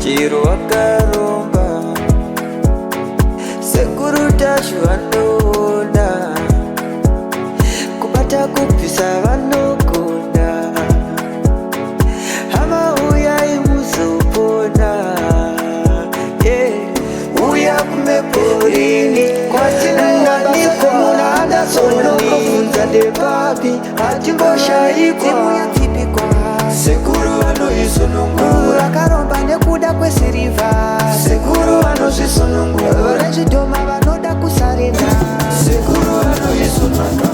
chiro wakaromba Sekuru Tasvu anoona kubata kupisa vanogona hama uyai muzopona uya kumeporini kwatinanganiko muna adasonokofunza ndepapi hatimboshaikwa Sekuru anoisonongura akaromba nekuda kwesiriva Sekuru anozvisonongura orechidhoma vanoda kusarenda Sekuru anoisonongura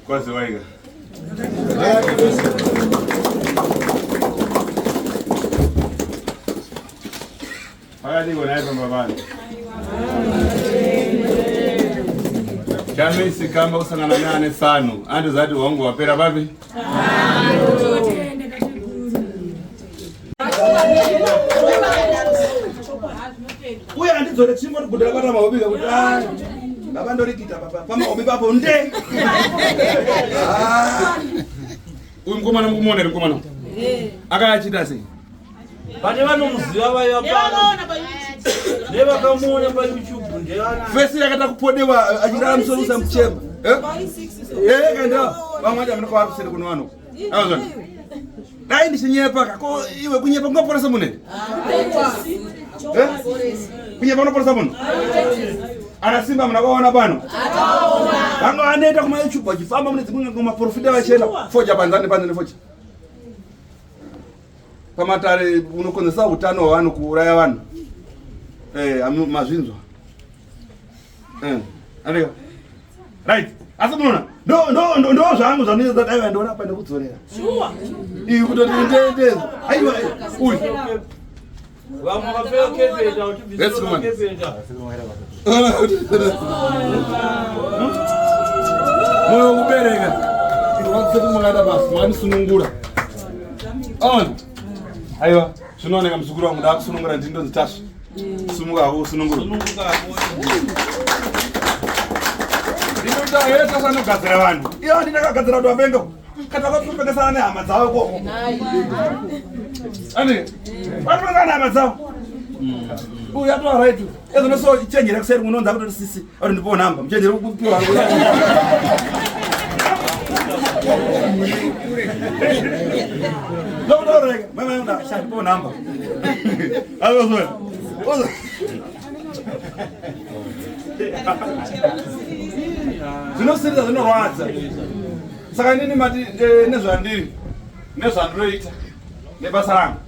Quase waiga. Pagadi gonai pambabani. Kama isi kama usangana nane sanu. Ando zati wangu wapera babi? Uya andi zole chimbo kudala bata maobi kakuta. Babando rikita papa. Pama obi papo nde. Uyu mkomana mkomana. Akachita sei. Bane vanomuziva vaya nevakamona pa YouTube ndevana fesi yakata kupodewa achirara musoro samuchemba kanda vamwaja munokwa kusiri kuno vano azona dai ndichinyepa kako iwe kunyepa kungaporesa munene kunyepa unoporesa muno ana simba mnakaona pano vanga anoenda kuma YouTube vachifamba mune dzimwe kumaprofita vachenda foja panzane foja pamatare unokonzesa utano hwavanhu kuuraya vanhu mazvinzwa andika right asi munoona ndo zvangu zvanoedza dai ndoona apa ndekudzorera iyi kutoti ndendeza aiwa uyu vamwe vapera kepeta utibvisira kepeta moyo kubereka wakufeti mwakada basi mwanisunungura on aiwa zvinooneka muzukuru wangu ndaakusunungura ndindo nzitasva sumuka hako usunungura ndinotaeta sanogadzira vanhu iyo ndinakagadzira kuti vapenga kati vakapfekesana nehama dzavo koko andi vakapfekesana nehama dzavo uyu atova right ezonosochenjera kuseri unonza kutoti sisi ati ndipo nhamba muchenjere kupiwa ndokutoreka mamaenda shandipo nhamba azozoya zvinosirisa zvinorwadza saka inini mati nezvandiri nezvandiroita nebasa rangu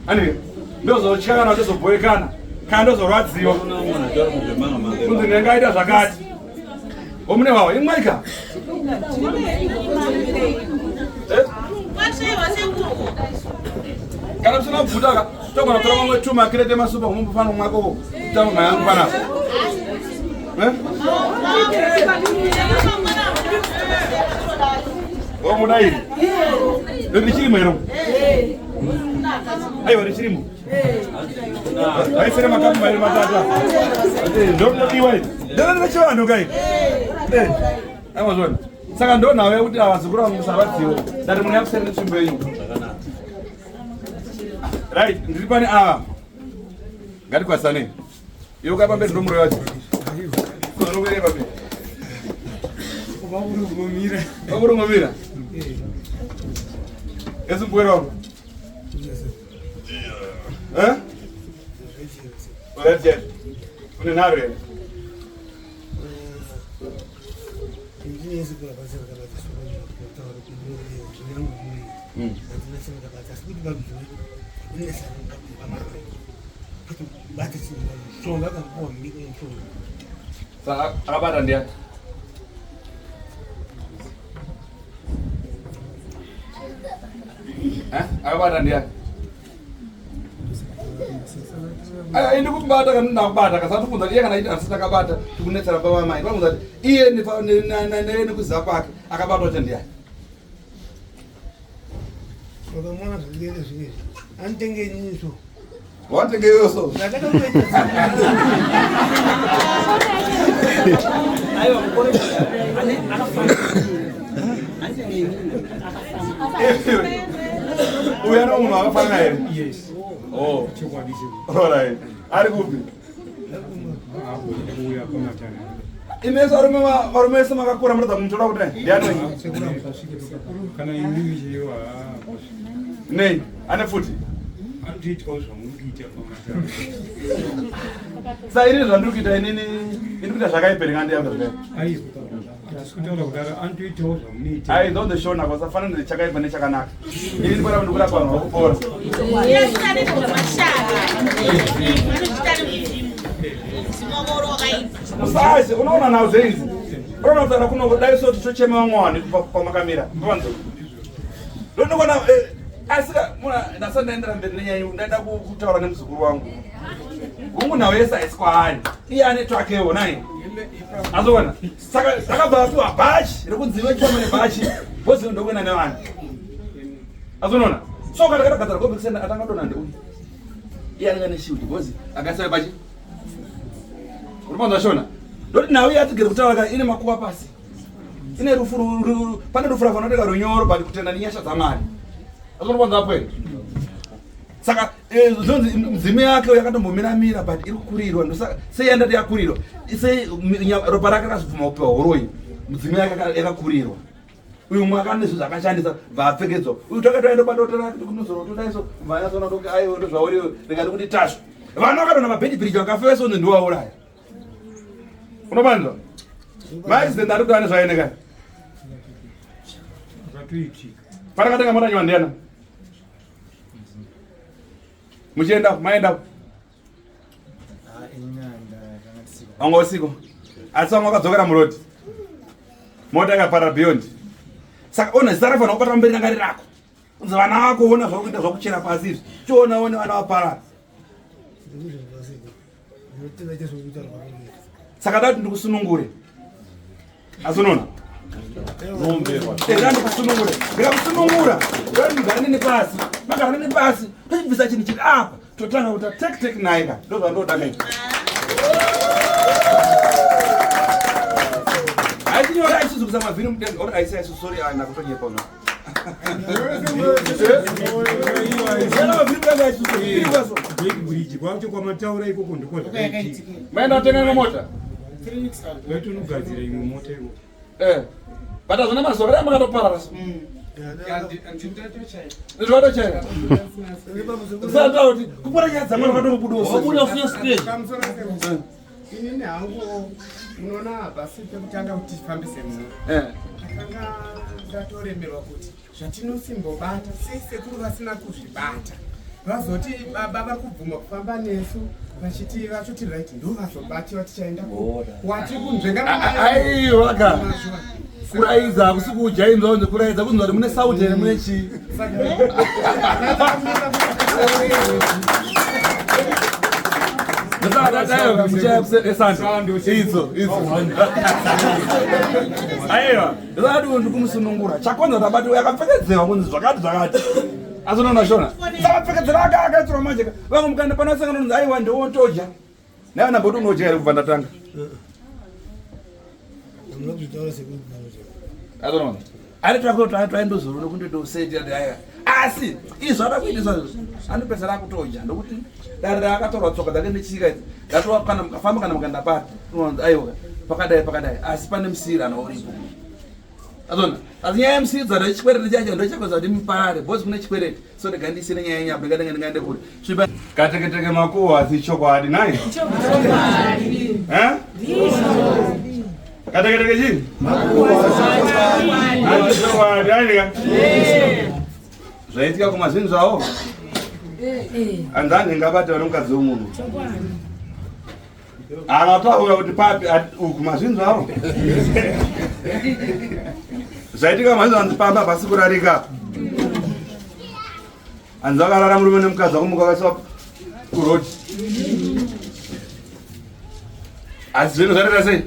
anike ndozotyakana ndozobhoekana kana ndozorwadziwa kunzi ndengaita zvakati omune wawo imwaika kana musina kubvutaka togona kutora mamwe tuma kirete masupa kumupano mwako tamangu panapa wamudairi ndichirimo ero aiwa ndichirimo aisere makapu mairi matata ndonodiwa ii ndondochivanhu kai amazvona saka ndonhavo yekuti avazukuru vangu musavadziwo ndati mune yakusere netsvimbo yenyu right ndiri pane ava ngatikwasanei iwe ukapamberi ndomuro yacho unoverei pamberi vakurungomira ezimbweri wako uletete une nharo here saka akabata ndiani akabata ndiani indi kubata kana ndakubata kasatibvunza iye kana iti asati akabata tikunetsera pavamai vabvunza kuti iye nekuziva kwake akabatwa cha ndiani wakamwana zvilele zviviri anitengeiniso watengeyoso uyu ano munhu akafanana here alright ari kupi imeso varume vese makakura munoda kumutora kuti ndiani nei ane futi sa ini zvandiri kuita inini ini kuita zvakaipereka ndiyazvakai ai ndonde shona kwasafanana nechakaipa nechakanaka ini ndikona ndikura vanhu vakupora musazi unoona nhau dzenzi unoona kuti ana kuno dai soti tochema vamwe vanhu pamakamira pavanzo ndondikona asika ndasati ndaendera mberi nenyanyu ndaida kutaura nemuzukuru wangu hungu nhau yese haisi kwaari iye ane twakewo nai azona saka akabva apiwa bhachi rekudziva chama nebhachi bozi ndokuenda nevanhu azonoona so kana katagadzira kombekisenda atangadona ndeuyu iye anenge neshiuti bozi akasaya bhachi urupanza shona ndoti nhau iye atigere kutaura ine makuva pasi ine rufu pane rufu rafanoteka runyoro but kutenda nenyasha dzamwari azonopandza apwena saka zonzi mzimu yake yakatombomiramira but iri kukurirwa sei yandati yakurirwa sei ropa rake rakazobvuma kupiwa horoi mudzimai yakakurirwa uyu mwaka nezvo zvakashandisa bvaapfekedzwa uyu takatoenda padotora kunozorotodaiso vanasona kuti aiwo ndozvauriwo rikati kuti tasvu vana vakatona mabhedhibhiriji vakafeso nendiwauraya unobanzwa maizenda ari kuti ane zvaenekani panakatenga motanywa ndiana muchienda maenda vanga usiku asi vamwe vakadzokera murodi mota ikaparara beyond saka ona zita rafanira kubata mberi rangari rako unzi vana vako ona zvakuita zvakuchera pasi izvi chiona one vana vaparara saka dati ndikusunungure asi unoona ndandikusunungure ndikakusunungura ndogara nini pasi magara nini pasi tochibvisa chinhu chiri apa totanga kuta tek naika ndo zvandodakaita aichinyora aisizukisa mavhiri mudenga ori aisi aisusori ana kutonyepa uno maenda kutenga mota but hazvina mazuva rea makatoparara zvatochaira sata kuti kupora nyaya dzamwana vakatobudosa inini hangu munoona basi pekutanga kuti tifambise muno akanga ndatoremerwa kuti zvatinosimbobata sesekuru vasina kuzvibata vazoti baba vari kubvuma kufamba nesu vachiti vachoti right ndo vazobatiwa tichaenda wati kunzvengaaiwaka kuraiza hakusi kujainzwa kunze kuraiza kunzwa kuti mune sauti here mune chii aiwa ndisati ndikumusunungura chakonza tabati yakapfekedzeva kunzi zvakati asi unoona shona sakapfekedzera akaitsirwa manje vamwe mukaenda panasangana kunzi aiwa ndewotoja naana mboti unoja here kubva ndatanga azoona ari taindozorona kundotoseti aya asi izvo ada kuitisa andipesera akutoja ndokuti dare raakatorwa tsoka dzake nechika idzi datokana mukafamba kana mukaenda pati unonzi aiwa pakadai asi pane musiyirana uripo azona asi nyaya yemusiridzana yechikwereti chacho ndochakweza kuti muparare bhosi kune chikwereti so ndigandisire nyaya yenyabo ingadenga kuri sviba kateketeke makuhwa asi chokwadi naye kateketeke chini chokwadi anika zvaitika kumazvinhu zvavo anzani ngabata nomukadzi womunhu akataura kuti papi kumazvinhu avo zvaitika mazvinhu anzi pamba pasi kurarika anzi vakarara murume nemukadzi wakumuka vakaiswa kuroti asi zvinhu zvareta sei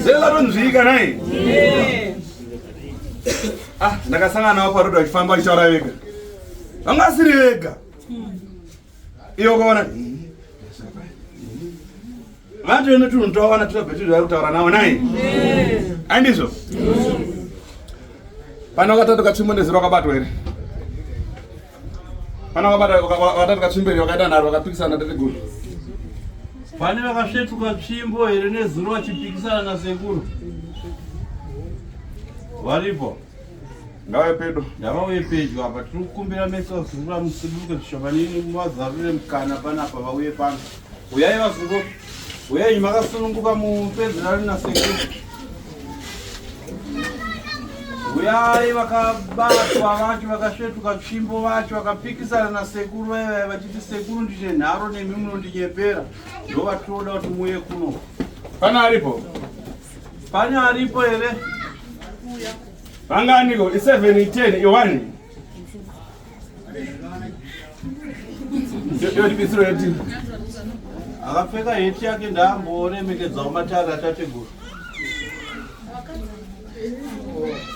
zvezvatonzvika nai ndakasangana navo parodi vachifamba vachitaura vega vangasiri vega iyo ukaona vatoene tunhu tovaona totobvetizvo vari kutaura navo nai andizvo pana wakatatu katsvimbonezero wakabatwa here pana wakatatu katsvimberi wakaita nharo wakapikisana tateguru pane vakasvetuka tsvimbo here nezuro vachipikisana nasekuru varipo ngauye pedo ndavauye pedyo apa tiri kukumbira mese vazungura musiduke zvishomanini muvazarure mukana panapa vauye pano uyai vazungu uyai makasununguka mupedzerani nasekuru uyai vakabatwa vacho vakasvetuka tsvimbo vacho vakapikisana nasekuru vaivai vachiti sekuru ndine nharo nemi munondinyepera ndo vatinoda kuti muuye kuno pana aripo pane aripo here vanganiko i7 i10 i1 yotibisiro yeti akapfeka heti yake ndaamboremekedzawo matare atateguru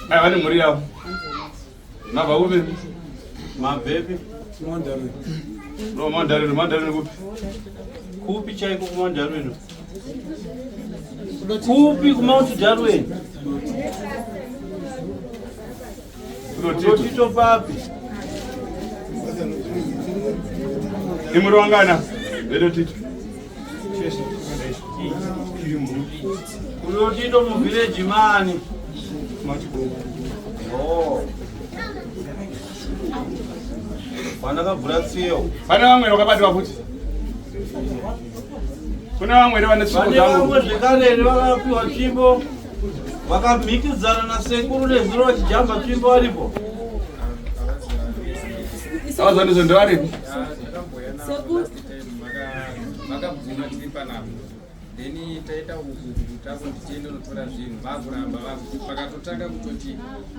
vane mhuri yavo mabva kupi mabhepi no mandarino kupi kupi chaiko kumandarino kupi kumauti darweni Tito papi imuri wangana vedo Tito Kulotito mu village mani. Oh. Bana ka bratsio. Bana vamwe vakabatwa futi. Kuna vamwe vane tsiko dzangu. Vamwe zvikarere vakapiwa tsvimbo. Vakamikidzana na sekuru nezuro vachijamba tsvimbo varipo. Avazani zvo ndevaripo. Sekuru vakabvuma tiri panapa then taita utako tichienda notora zvinhu vakuramba pakatotanga kutoti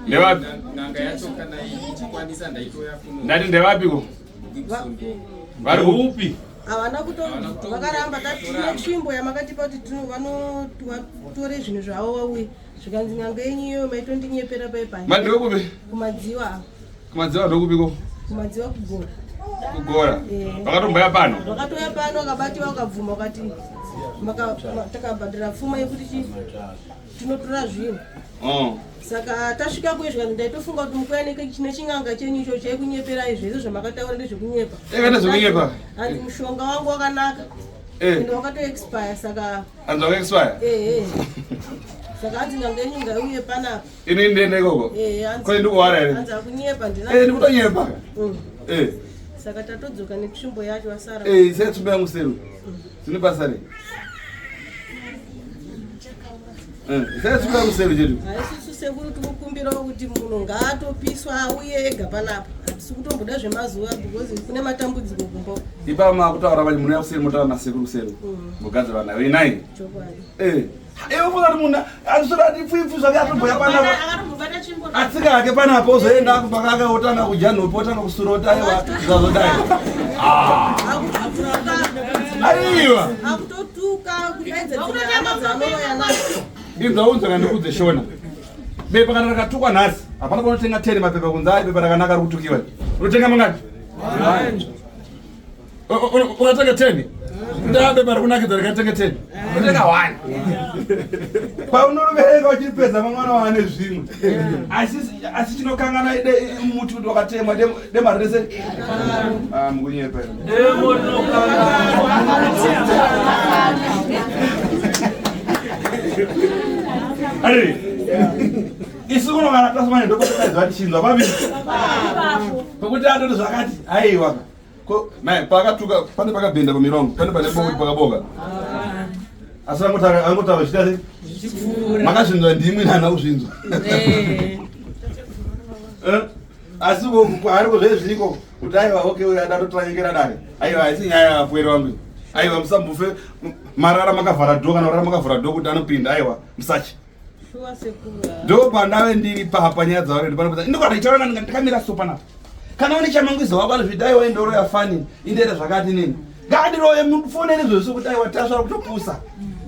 n'anga yacho kana ichikwanisa ndaitoya kuno ndati ndevapiko vari upi havana vakaramba tatine tsvimbo yamakatipa kuti vanotore zvinhu zvavo vauye zvikanzi n'anga yenyu iyo maitondinyeperera paipai mandikupi kumadziwa ndokupiko kumadziwa kugora kugora vakatomboya pano vakatoya pano vakabatiwa vakabvuma vakati takabhadhira pfuma yekuti tinotora zvinhu saka tasvika kuye zvikanzi ndaitofunga kuti mukuyanike chine ching'anga chenyu icho chaikunyeperai zvese zvamakataura ndezvekunyepa nezvekunyepa hanzi mushonga wangu wakanaka ende wakatoexpire saka hanzi wakaexpire saka hanzi n'anga yenyu ngaiuye panapa ini ndiende ikoko kone ndikuwara here hanzi akunyepa ndikutonyepa saka tatodzoka netsvimbo yacho wasara sai tsvimbo yangu seru dzine basa rei sai tsvimbo yangu seru chedu haisisu sekuru tikukumbirawo kuti munhu ngaatopiswa auye ega panapa hatisi kutomboda zvemazuva because kune matambudziko kumbo ipa makutaura kuti munhu yakuseri motaura nasekuru seru mugadzirwa nayo inai chokwadi iwe kuti munhu azvisodati pfipfi zvake atomboya panapa atsika yake panapa ozoenda kupaka akaotanga kudya nhopi otanga kusurota aiwa zvazodai aiwa akutotuka kudaidzaaaanoya ibvaunzaka ndikudze shona bepa kana rakatukwa nhasi hapana kunotenga 10 mapepa kunze ari bepa rakanaka rikutukiwa unotenga mangati ukatenga 10 ndabepa rikunakidza rikatenga 10 unotenga 1 paunorubereka uchiripedza mamwana wane zvimwe asi chinokangana muti kuti wakatemwa demari rese mukunyepa ari isu kunongana tasumane ndokotokaidzwa tichinzwa papi pokuti atoti zvakati aiwa pakatuka pane pakabhenda pamirongo pane pane bokuti pakaboka asi angotaura chita sei makazvinzwa ndimwi nana kuzvinzwa asi ariko zvezviko kuti aiwa okay uyu adatotanyengera dare aiwa haisi nyaya yapwere wangu aiwa musambufe marara makavhara dho kana urara makavhara dho kuti anopinda aiwa musachi ndo pandave ndiri papa nyaya dzavaredi panopedza ndikwana ichaona ndikamira so panapa kana une chamanguiza wabana zvidaiwa indoro yafani indere zvakati nini ngadiroye mufoneni zvoso kuti aiwa tasvara kutopusa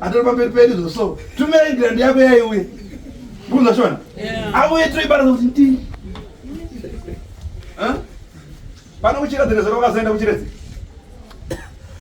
atori pamberi pedu zvoso tumerengera ndiyako yaiuye kunza shona auye toibara kuti ndini pano kuchiredzereza kwakazoenda kuchirezi